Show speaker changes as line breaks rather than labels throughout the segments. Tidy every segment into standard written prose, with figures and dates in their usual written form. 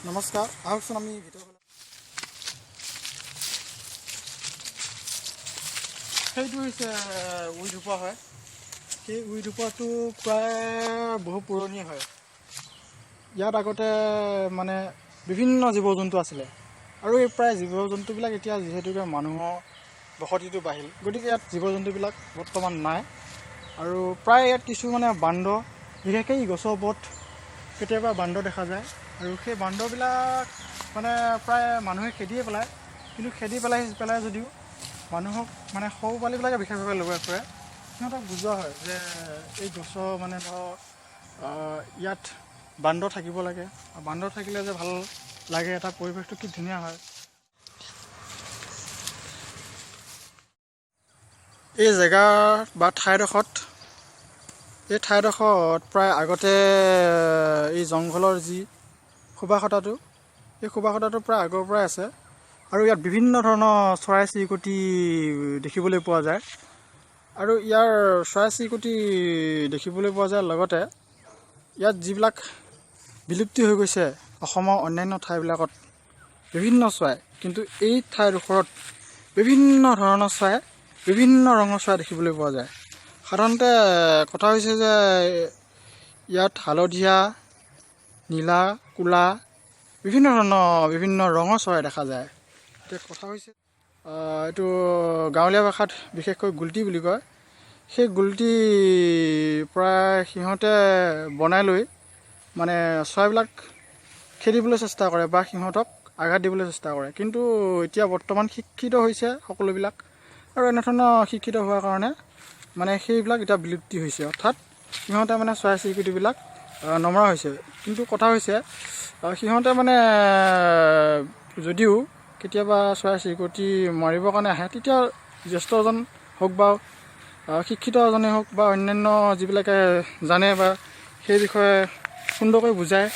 নমস্কাৰ আহকচোন আমি ভিতৰলৈ সেইটো হৈছে উইধুপা হয় সেই উইধুপাটো প্ৰায় বহু পুৰণি হয় ইয়াত আগতে মানে বিভিন্ন জীৱ জন্তু আছিলে আৰু এই প্ৰায় জীৱ জন্তুবিলাক এতিয়া যিহেতুকে মানুহৰ বসতিটো বাঢ়িল গতিকে ইয়াত জীৱ জন্তুবিলাক বৰ্তমান নাই আৰু প্ৰায় ইয়াত কিছু মানে বান্দৰ বিশেষকৈ এই গছৰ ওপৰত কেতিয়াবা বান্দৰ দেখা যায় আৰু সেই বান্দৰবিলাক মানে প্ৰায় মানুহে খেদিয়ে পেলায় কিন্তু খেদি পেলাই যদিও মানুহক মানে সৰু পোৱালিবিলাকে বিশেষভাৱে লগাই ফুৰে সিহঁতক বুজোৱা হয় যে এই গছৰ মানে ধৰক ইয়াত বান্দৰ থাকিব লাগে আৰু বান্দৰ থাকিলে যে ভাল লাগে এটা পৰিৱেশটো কি ধুনীয়া হয় এই জেগা বা ঠাইডোখৰত প্ৰায় আগতে এই জংঘলৰ যি সুবাসতাটো এই সুবাসতাটো প্ৰায় আগৰ পৰাই আছে আৰু ইয়াত বিভিন্ন ধৰণৰ চৰাই চিৰিকটি দেখিবলৈ পোৱা যায় আৰু ইয়াৰ চৰাই চিৰিকটি দেখিবলৈ পোৱা যায় লগতে ইয়াত যিবিলাক বিলুপ্তি হৈ গৈছে অসমৰ অন্যান্য ঠাইবিলাকত বিভিন্ন চৰাই কিন্তু এই ঠাইডোখৰত বিভিন্ন ধৰণৰ চৰাই বিভিন্ন ৰঙৰ চৰাই দেখিবলৈ পোৱা যায় সাধাৰণতে কথা হৈছে যে ইয়াত হালধীয়া নীলা ক'লা বিভিন্ন ৰঙৰ চৰাই দেখা যায় এতিয়া কথা হৈছে এইটো গাঁৱলীয়া ভাষাত বিশেষকৈ গুলটি বুলি কয় সেই গুলটি প্ৰায় সিহঁতে বনাই লৈ মানে চৰাইবিলাক খেদিবলৈ চেষ্টা কৰে বা সিহঁতক আঘাত দিবলৈ চেষ্টা কৰে কিন্তু এতিয়া বৰ্তমান শিক্ষিত হৈছে সকলোবিলাক আৰু এনেধৰণৰ শিক্ষিত হোৱাৰ কাৰণে মানে সেইবিলাক এতিয়া বিলুপ্তি হৈছে অৰ্থাৎ সিহঁতে মানে চৰাই চিৰিকটিবিলাক নমৰা হৈছে কিন্তু কথা হৈছে সিহঁতে মানে যদিও কেতিয়াবা চৰাই চিৰিকটি মাৰিবৰ কাৰণে আহে তেতিয়া জ্যেষ্ঠজন হওক বা শিক্ষিত এজনেই হওক বা অন্যান্য যিবিলাকে জানে বা সেই বিষয়ে সুন্দৰকৈ বুজায়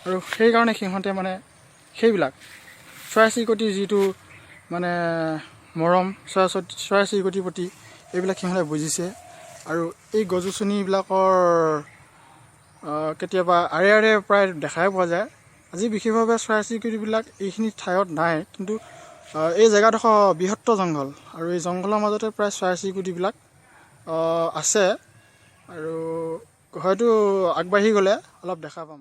আৰু সেইকাৰণে সিহঁতে মানে সেইবিলাক চৰাই চিৰিকটিৰ যিটো মানে মৰম চৰাই চিৰিকটিৰ প্ৰতি এইবিলাক সিহঁতে বুজিছে আৰু এই গছ গছনিবিলাকৰ কেতিয়াবা আৰে প্ৰায় দেখাই পোৱা যায় আজি বিশেষভাৱে চৰাই চিৰিকটিবিলাক এইখিনি ঠাইত নাই কিন্তু এই জেগাডোখৰ বৃহত্তৰ জংঘল আৰু এই জংঘলৰ মাজতে প্ৰায় চৰাই চিৰিকটিবিলাক আছে আৰু হয়তো আগবাঢ়ি গ'লে অলপ দেখা পাম